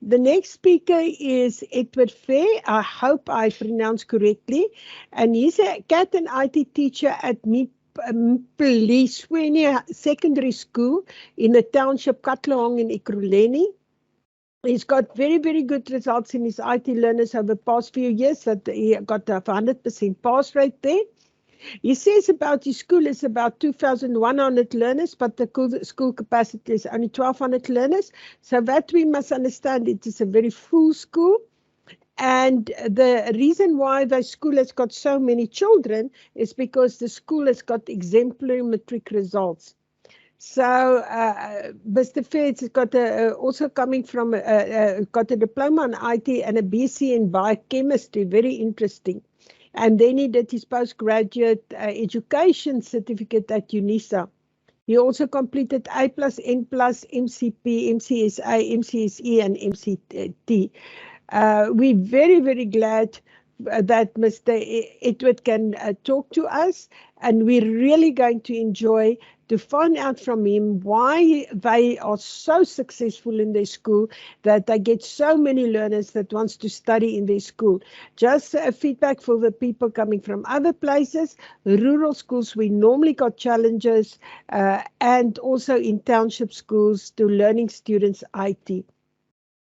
The next speaker is Edward Fair. I hope I pronounced correctly. And he's a CAT and IT teacher at Police Secondary School in the township Katlehong in Ekurhuleni. He's got very, very good results in his IT learners over the past few years. That he got a 100% pass rate there. He says about his school is about 2,100 learners, but the school capacity is only 1,200 learners. So that we must understand, it is a very full school. And the reason why the school has got so many children is because the school has got exemplary matric results. So Mr. Fair's got also coming from got a diploma in IT and a BC in biochemistry, very interesting. And then he did his postgraduate education certificate at UNISA. He also completed A+, N+, MCP, MCSA, MCSE, and MCT. We're very, very glad that Mr. Edward can talk to us, and we're really going to enjoy to find out from him why they are so successful in their school, that they get so many learners that wants to study in their school. Just feedback for the people coming from other places. Rural schools, we normally got challenges, and also in township schools to learning students IT.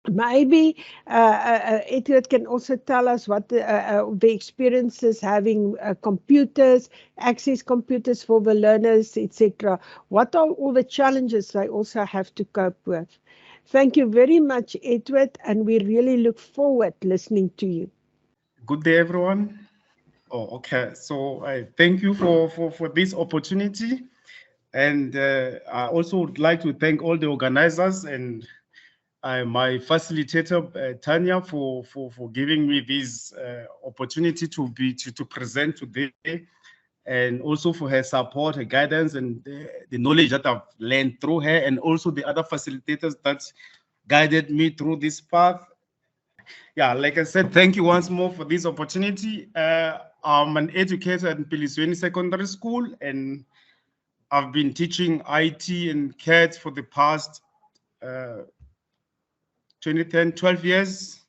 Maybe Edward can also tell us what the experiences having computers, access computers for the learners, etc. What are all the challenges they also have to cope with? Thank you very much, Edward, and we really look forward listening to you. Good day, everyone. Oh, okay. So I thank you for this opportunity. And I also would like to thank all the organizers and my facilitator, Tanya, for giving me this opportunity to present today, and also for her support, her guidance, and the knowledge that I've learned through her, and also the other facilitators that guided me through this path. Yeah, like I said, thank you once more for this opportunity. I'm an educator at Pilisweni Secondary School, and I've been teaching IT and CAT for the past 12 years.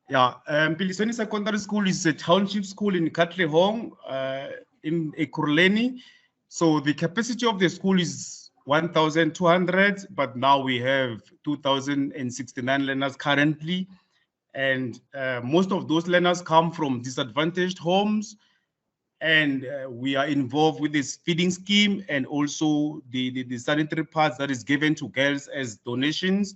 Yeah, Pilisweni Secondary School is a township school in Katlehong, in Ekurhuleni. So the capacity of the school is 1,200, but now we have 2,069 learners currently. And most of those learners come from disadvantaged homes. And we are involved with this feeding scheme, and also the sanitary pads that is given to girls as donations.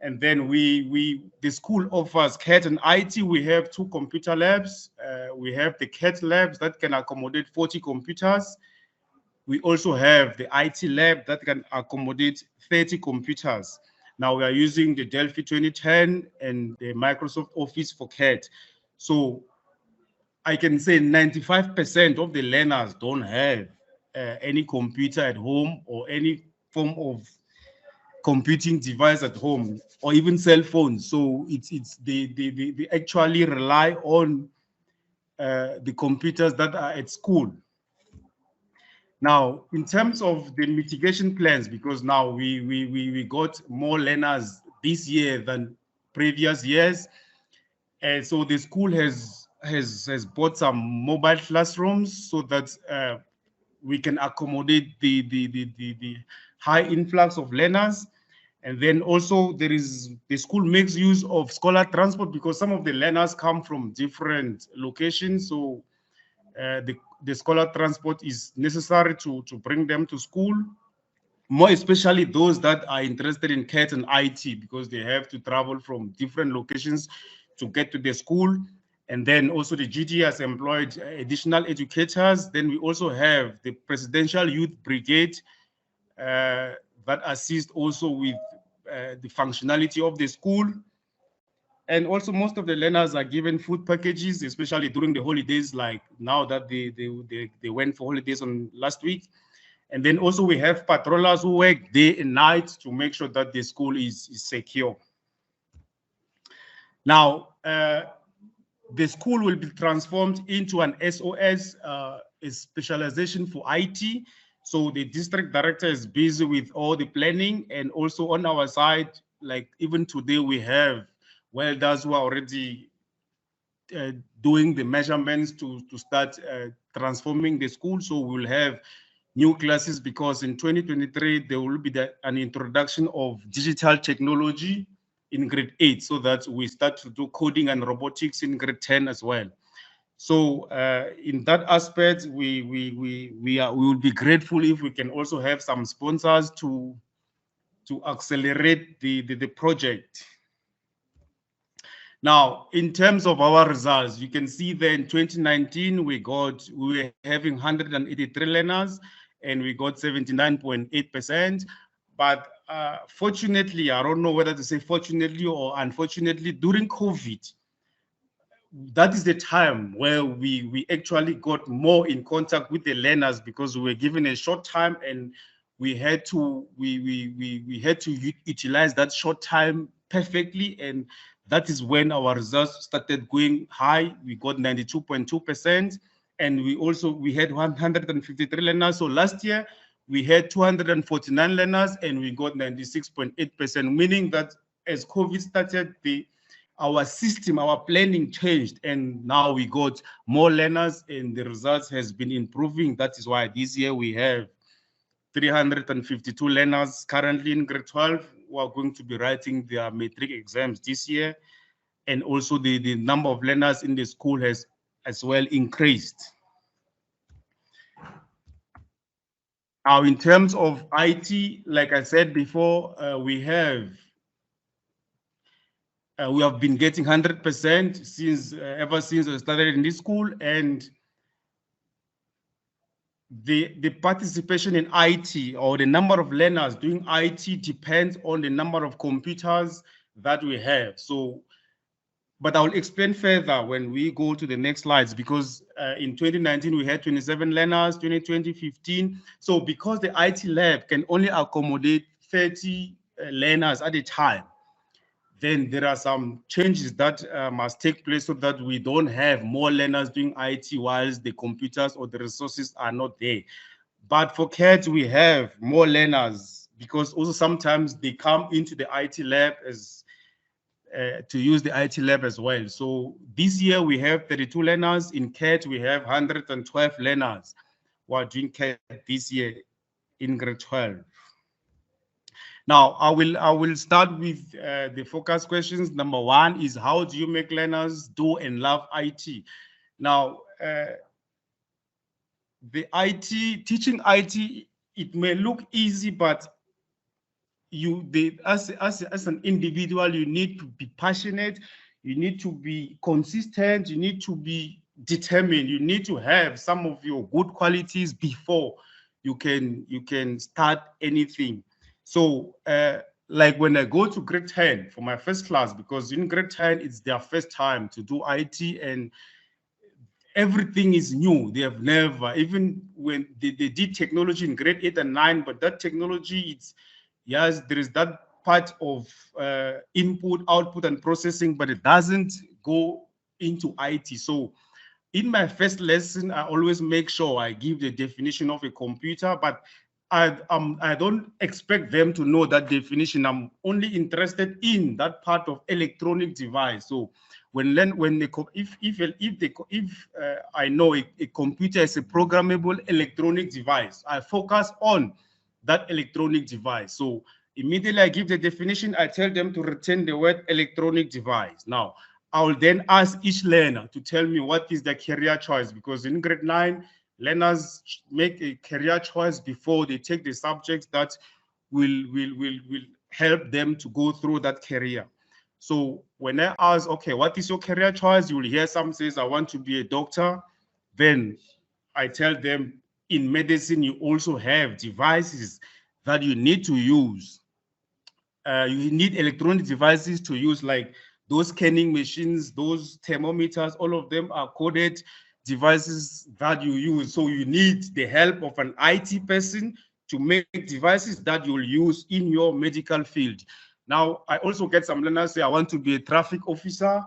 And then the school offers CAT and IT. We have 2 computer labs. We have the CAT labs that can accommodate 40 computers. We also have the IT lab that can accommodate 30 computers. Now we are using the Delphi 2010 and the Microsoft Office for CAT. So I can say 95% of the learners don't have any computer at home or any form of computing device at home, or even cell phones. So they actually rely on the computers that are at school. Now, in terms of the mitigation plans, because now we got more learners this year than previous years, and so the school has bought some mobile classrooms so that we can accommodate the high influx of learners. And then also the school makes use of scholar transport, because some of the learners come from different locations. So the scholar transport is necessary to bring them to school, more especially those that are interested in CAT and IT, because they have to travel from different locations to get to the school. And then also the GT has employed additional educators. Then we also have the Presidential Youth Brigade that assist also with the functionality of the school. And also most of the learners are given food packages, especially during the holidays, like now that they went for holidays on last week. And then also we have patrollers who work day and night to make sure that the school is secure. Now, the school will be transformed into an SOS, a specialization for IT. So the district director is busy with all the planning, and also on our side, like even today we have welders who are already doing the measurements to start transforming the school. So we'll have new classes because in 2023 there will be an introduction of digital technology in grade 8, so that we start to do coding and robotics in grade 10 as well. So in that aspect, we will be grateful if we can also have some sponsors to accelerate the project. Now, in terms of our results, you can see that in 2019 we were having 183 learners and we got 79.8%. But fortunately, I don't know whether to say fortunately or unfortunately, during COVID, that is the time where we actually got more in contact with the learners, because we were given a short time and we had to utilize that short time perfectly, and that is when our results started going high. We got 92.2%, and we had 153 learners. So last year we had 249 learners and we got 96.8%, meaning that as COVID started, our system, our planning changed, and now we got more learners and the results has been improving. That is why this year we have 352 learners currently in grade 12 who are going to be writing their matric exams this year. And also the number of learners in the school has as well increased. Now, in terms of IT, like I said before, we have been getting 100% since ever since I started in this school, and the participation in IT or the number of learners doing IT depends on the number of computers that we have. So, but I'll explain further when we go to the next slides, because in 2019 we had 27 learners, 2020 15. So because the IT lab can only accommodate 30 learners at a time, then there are some changes that must take place so that we don't have more learners doing IT whilst the computers or the resources are not there. But for CAT, we have more learners because also sometimes they come into the IT lab as to use the IT lab as well. So this year we have 32 learners. In CAT, we have 112 learners who are doing CAT this year in grade 12. Now, I will start with the focus questions. Number one is, how do you make learners do and love IT? Now, the teaching IT, it may look easy, but as an individual, you need to be passionate, you need to be consistent, you need to be determined, you need to have some of your good qualities before you can start anything. So like when I go to grade 10 for my first class, because in grade 10 it's their first time to do IT and everything is new. They have never, even when they did technology in grade 8 and 9, but that technology, yes, there is that part of input, output, and processing, but it doesn't go into IT. So in my first lesson, I always make sure I give the definition of a computer, but I don't expect them to know that definition. I'm only interested in that part of electronic device. So if I know a computer is a programmable electronic device, I focus on that electronic device. So immediately I give the definition, I tell them to return the word electronic device. Now, I will then ask each learner to tell me what is their career choice, because in grade 9, learners make a career choice before they take the subjects that will help them to go through that career. So when I ask, okay, what is your career choice? You will hear some says, I want to be a doctor. Then I tell them, in medicine, you also have devices that you need to use. You need electronic devices to use, like those scanning machines, those thermometers, all of them are coded devices that you use. So you need the help of an IT person to make devices that you'll use in your medical field. Now, I also get some learners say, I want to be a traffic officer.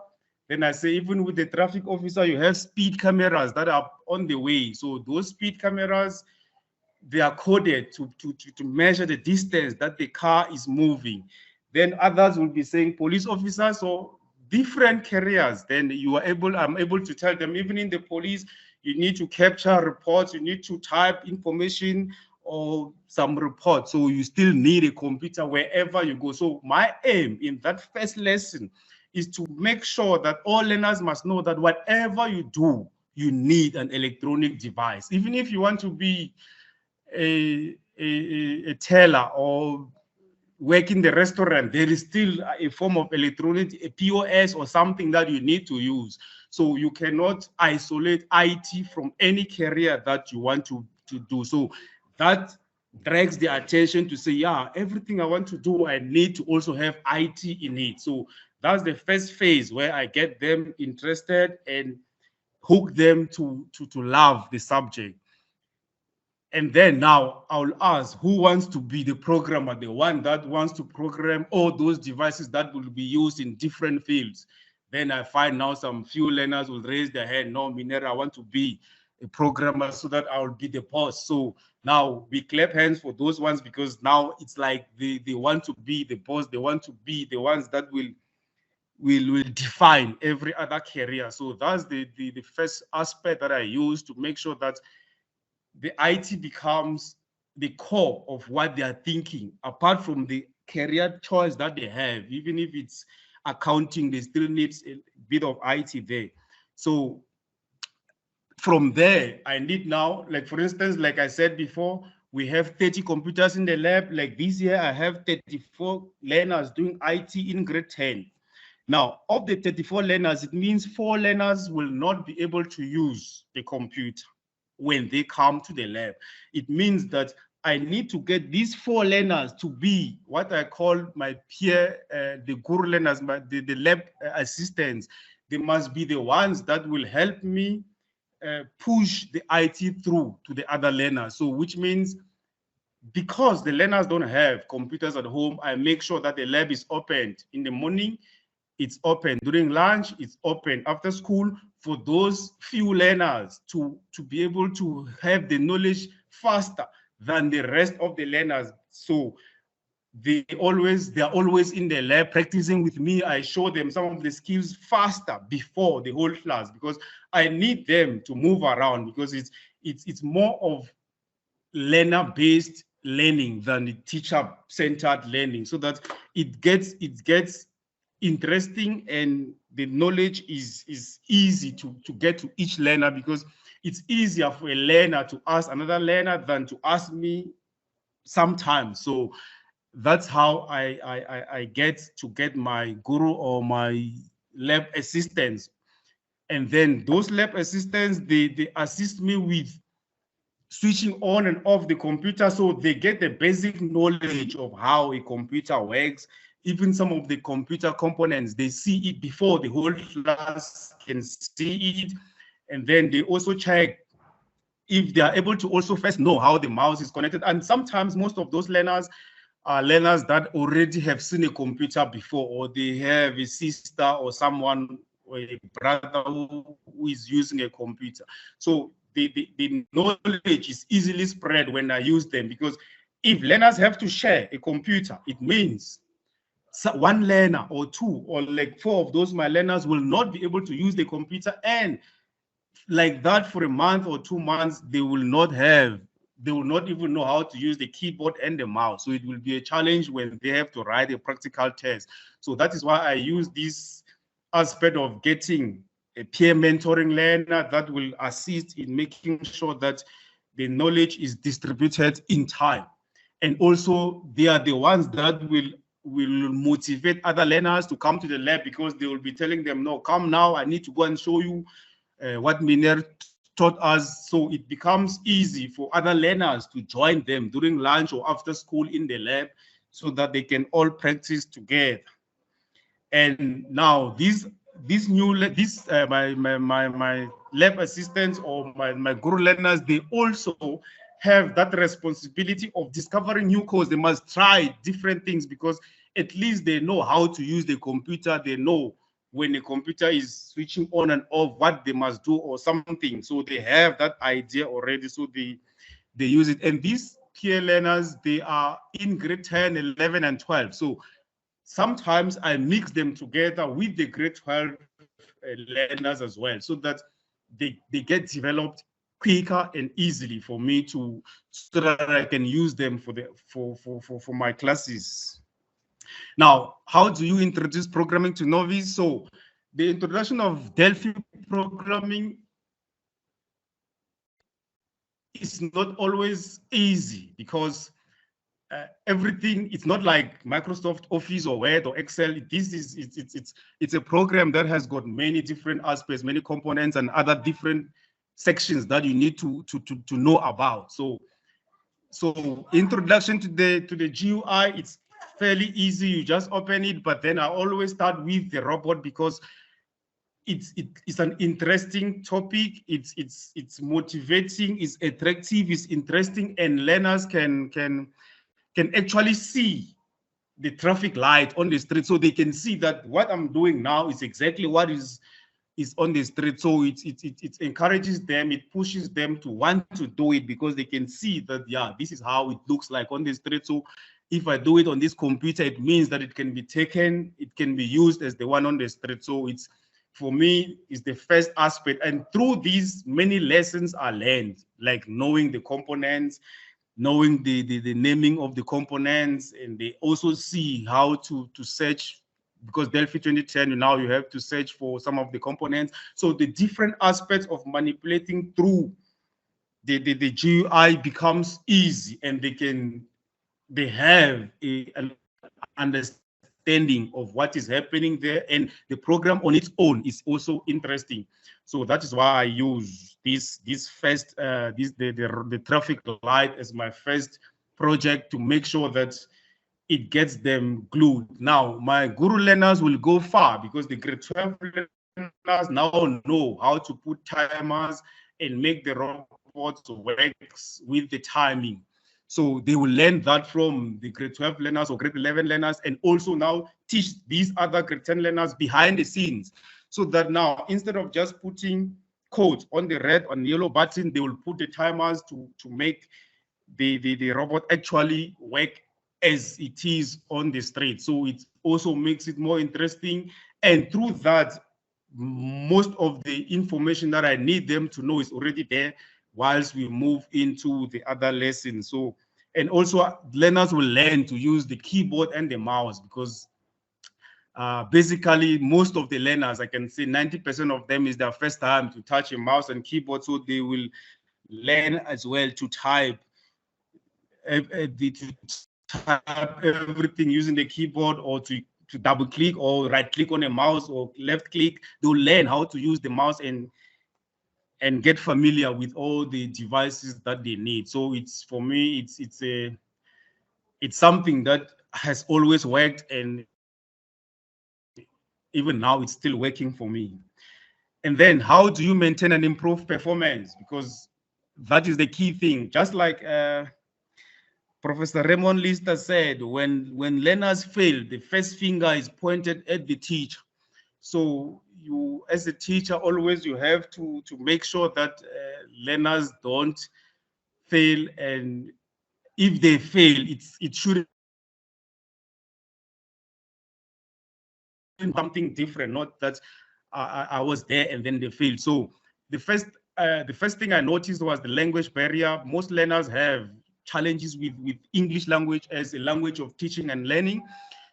Then I say, even with the traffic officer, you have speed cameras that are on the way. So those speed cameras, they are coded to measure the distance that the car is moving. Then others will be saying police officer, so different careers. Then I'm able to tell them, even in the police, you need to capture reports, you need to type information or some reports. So you still need a computer wherever you go. So my aim in that first lesson is to make sure that all learners must know that whatever you do, you need an electronic device. Even if you want to be a teller or work in the restaurant, there is still a form of electronic, a POS or something that you need to use. So you cannot isolate IT from any career that you want to do. So that drags the attention to say, yeah, everything I want to do, I need to also have IT in it. So that's the first phase where I get them interested and hook them to love the subject. And then now I'll ask who wants to be the programmer, the one that wants to program all those devices that will be used in different fields. Then I find now some few learners will raise their hand. No, Minera, I want to be a programmer so that I'll be the boss. So now we clap hands for those ones because now it's like they want to be the boss. They want to be the ones that will define every other career. So that's the first aspect that I use to make sure that the IT becomes the core of what they are thinking, apart from the career choice that they have. Even if it's accounting, they still need a bit of IT there. So from there, I need now, like for instance, like I said before, we have 30 computers in the lab. Like this year, I have 34 learners doing IT in grade 10. Now, of the 34 learners, it means 4 learners will not be able to use the computer when they come to the lab. It means that I need to get these 4 learners to be what I call my peer, the guru learners, the lab assistants. They must be the ones that will help me push the IT through to the other learners. So which means because the learners don't have computers at home, I make sure that the lab is opened in the morning, it's open during lunch, it's open after school for those few learners to be able to have the knowledge faster than the rest of the learners. So they're always in the lab practicing with me. I show them some of the skills faster before the whole class because I need them to move around because it's more of learner-based learning than the teacher-centered learning, so that it gets interesting and the knowledge is easy to get to each learner, because it's easier for a learner to ask another learner than to ask me sometimes. So that's how I get my guru or my lab assistants. And then those lab assistants, they assist me with switching on and off the computer, so they get the basic knowledge of how a computer works. Even some of the computer components, they see it before the whole class can see it. And then they also check if they are able to also first know how the mouse is connected. And sometimes most of those learners are learners that already have seen a computer before, or they have a sister or someone or a brother who is using a computer. So the knowledge is easily spread when I use them, because if learners have to share a computer, it means one learner or 2 or like 4 of those my learners will not be able to use the computer, and like that for a month or 2 months they will not even know how to use the keyboard and the mouse. So it will be a challenge when they have to write a practical test. So that is why I use this aspect of getting a peer mentoring learner that will assist in making sure that the knowledge is distributed in time. And also they are the ones that will motivate other learners to come to the lab, because they will be telling them, no, come now, I need to go and show you what Miner taught us. So it becomes easy for other learners to join them during lunch or after school in the lab, so that they can all practice together. And now my lab assistants or my guru learners, they also have that responsibility of discovering new codes. They must try different things, because at least they know how to use the computer. They know when a computer is switching on and off, what they must do or something. So they have that idea already, so they use it. And these peer learners, they are in grade 10, 11, and 12. So sometimes I mix them together with the grade 12 learners as well, so that they get developed quicker and easily for me to, so that I can use them for my classes. Now, how do you introduce programming to novice? So the introduction of Delphi programming is not always easy, because everything, it's not like Microsoft Office or Word or Excel. This is it's a program that has got many different aspects, many components, and other different sections that you need to know about. So introduction to the GUI, it's fairly easy. You just open it, but then I always start with the robot, because it's an interesting topic. It's motivating, it's attractive, it's interesting, and learners can actually see the traffic light on the street, so they can see that what I'm doing now is exactly what is on the street. So it encourages them, it pushes them to want to do it, because they can see that, yeah, this is how it looks like on the street. So if I do it on this computer, it means that it can be taken, it can be used as the one on the street. So it's, for me, is the first aspect. And through these, many lessons are learned, like knowing the components, knowing the naming of the components, and they also see how to search, because Delphi 2010, now you have to search for some of the components. So the different aspects of manipulating through the GUI becomes easy, and they have an understanding of what is happening there, and the program on its own is also interesting. So that is why I use this first the traffic light as my first project, to make sure that it gets them glued. Now my guru learners will go far, because the grade 12 learners now know how to put timers and make the robots work with the timing. So they will learn that from the grade 12 learners or grade 11 learners, and also now teach these other grade 10 learners behind the scenes, so that now, instead of just putting code on the red and yellow button, they will put the timers to make the robot actually work as it is on the street. So it also makes it more interesting. And through that, most of the information that I need them to know is already there, whilst we move into the other lessons. So, and also learners will learn to use the keyboard and the mouse, because basically most of the learners, I can say 90% of them, is their first time to touch a mouse and keyboard. So they will learn as well to type everything using the keyboard, or to double click or right click on a mouse or left click. They'll learn how to use the mouse and get familiar with all the devices that they need. So it's, for me, it's something that has always worked, and even now it's still working for me. And then, how do you maintain and improve performance? Because that is the key thing. Just like Professor Raymond Lister said, when learners fail, the first finger is pointed at the teacher. So you, as a teacher, always you have to make sure that learners don't fail, and if they fail, it shouldn't be something different, not that I was there and then they failed. So the first thing I noticed was the language barrier. Most learners have challenges with English language as a language of teaching and learning.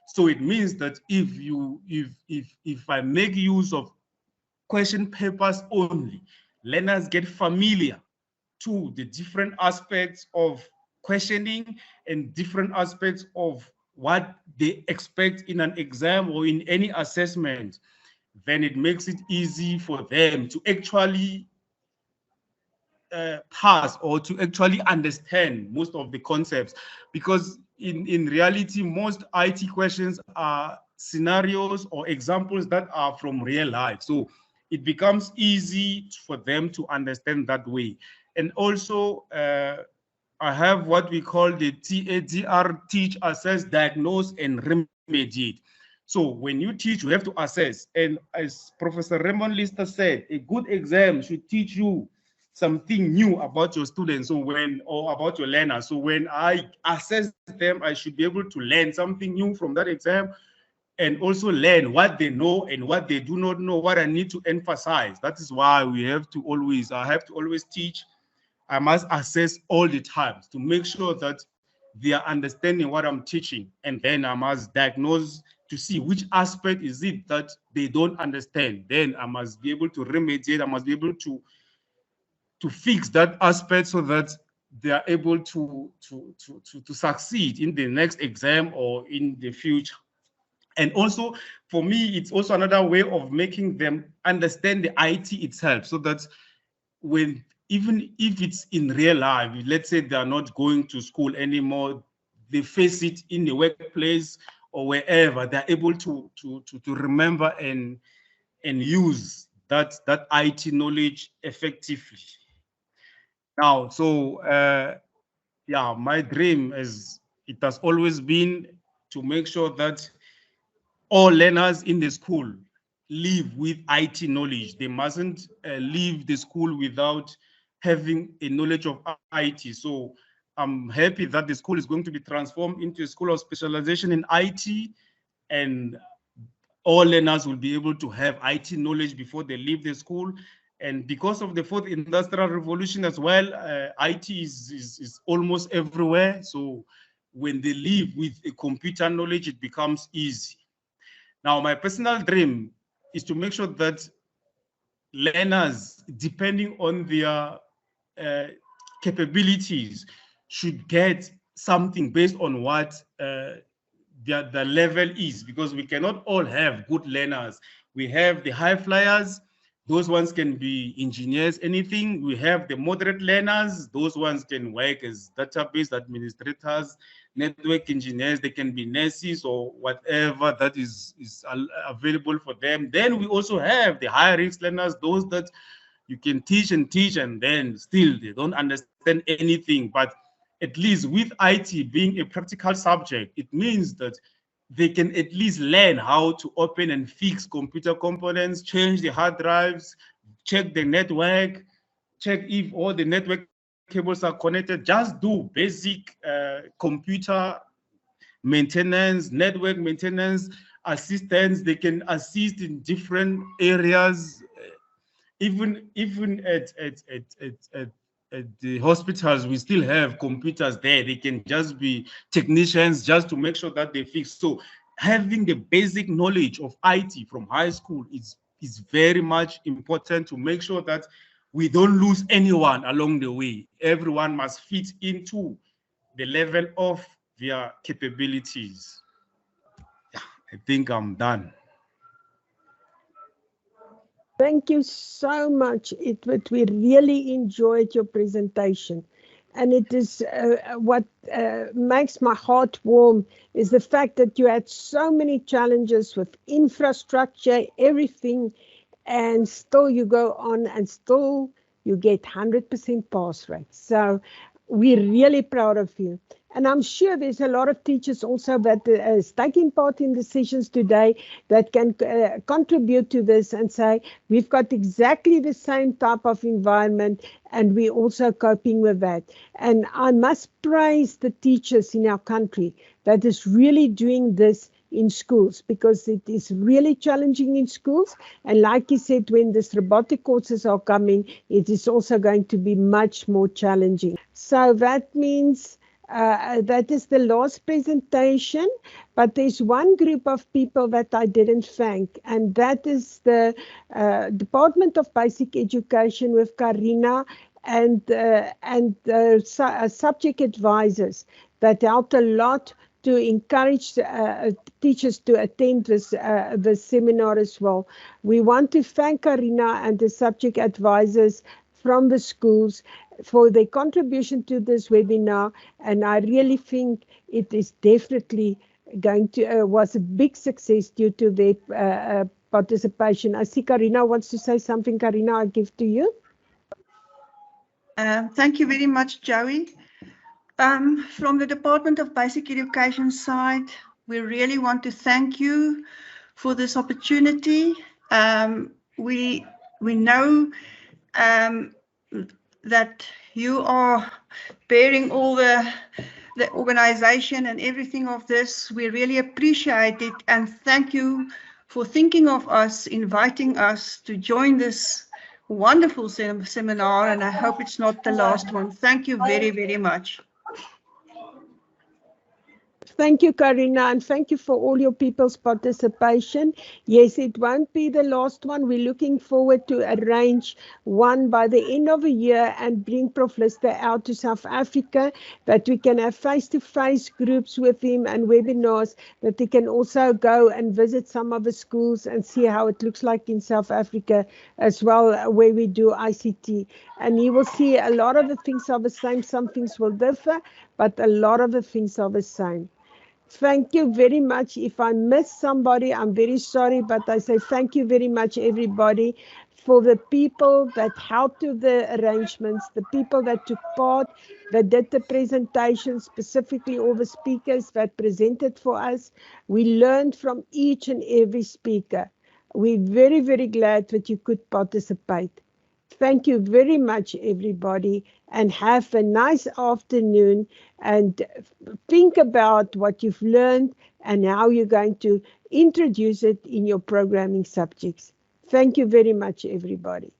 So it means that if I make use of question papers only, learners get familiar to the different aspects of questioning and different aspects of what they expect in an exam or in any assessment. Then it makes it easy for them to actually pass, or to actually understand most of the concepts, because in reality, most IT questions are scenarios or examples that are from real life. So it becomes easy for them to understand that way. And also, I have what we call the TADR: teach, assess, diagnose, and remediate. So when you teach, you have to assess. And as Professor Raymond Lister said, a good exam should teach you something new about your students, or about your learners. So when I assess them, I should be able to learn something new from that exam. and also learn what they know and what they do not know, what I need to emphasize. That is why I have to always teach. I must assess all the times to make sure that they are understanding what I'm teaching. And then I must diagnose to see which aspect is it that they don't understand. Then I must be able to remediate. I must be able to fix that aspect so that they are able to succeed in the next exam or in the future. And also, for me, it's also another way of making them understand the IT itself, so that when, even if it's in real life, let's say they are not going to school anymore, they face it in the workplace or wherever, they're able to remember and use that IT knowledge effectively. Now, so yeah, my dream is, it has always been to make sure that all learners in the school live with IT knowledge. They mustn't leave the school without having a knowledge of IT. So I'm happy that the school is going to be transformed into a school of specialization in IT, and all learners will be able to have IT knowledge before they leave the school. And because of the fourth industrial revolution as well, IT is almost everywhere. So when they live with a computer knowledge, it becomes easy. Now, my personal dream is to make sure that learners, depending on their capabilities, should get something based on what the level is, because we cannot all have good learners. We have the high flyers, those ones can be engineers, anything. We have the moderate learners, those ones can work as database administrators, network engineers, they can be nurses or whatever that is available for them. Then we also have the high risk learners, those that you can teach and then still they don't understand anything. But at least with IT being a practical subject, it means that they can at least learn how to open and fix computer components, change the hard drives, check the network, check if all the network cables are connected, just do basic computer maintenance, network maintenance, assistance. They can assist in different areas, even at the hospitals. We still have computers there. They can just be technicians just to make sure that they fix. So having the basic knowledge of IT from high school is very much important to make sure that we don't lose anyone along the way. Everyone must fit into the level of their capabilities. Yeah, I think I'm done. Thank you so much, Edward. We really enjoyed your presentation. And it is what makes my heart warm is the fact that you had so many challenges with infrastructure, everything, and still you go on and still you get 100% pass rate. So we're really proud of you. And I'm sure there's a lot of teachers also that is taking part in decisions today that can contribute to this and say, we've got exactly the same type of environment and we're also coping with that. And I must praise the teachers in our country that is really doing this in schools, because it is really challenging in schools. And like you said, when these robotic courses are coming, it is also going to be much more challenging. So that means that is the last presentation, but there's one group of people that I didn't thank, and that is the Department of Basic Education with Karina and subject advisors that helped a lot to encourage teachers to attend this seminar as well. We want to thank Karina and the subject advisors from the schools for their contribution to this webinar, and I really think it is definitely going to was a big success due to their participation. I see Karina wants to say something. Karina, I give to you. Thank you very much, Joey. From the Department of Basic Education side, we really want to thank you for this opportunity. We know that you are bearing all the the organization and everything of this. We really appreciate it, and thank you for thinking of us, inviting us to join this wonderful seminar, and I hope it's not the last one. Thank you very, very much. Thank you, Karina, and thank you for all your people's participation. Yes, it won't be the last one. We're looking forward to arrange one by the end of the year and bring Prof. Lister out to South Africa, that we can have face-to-face groups with him and webinars, that he can also go and visit some of the schools and see how it looks like in South Africa as well, where we do ICT. And he will see a lot of the things are the same. Some things will differ, but a lot of the things are the same. Thank you very much. If I missed somebody, I'm very sorry, but I say thank you very much, everybody, for the people that helped with the arrangements, the people that took part, that did the presentation, specifically all the speakers that presented for us. We learned from each and every speaker. We're very, very glad that you could participate. Thank you very much, everybody, and have a nice afternoon, and think about what you've learned and how you're going to introduce it in your programming subjects. Thank you very much, everybody.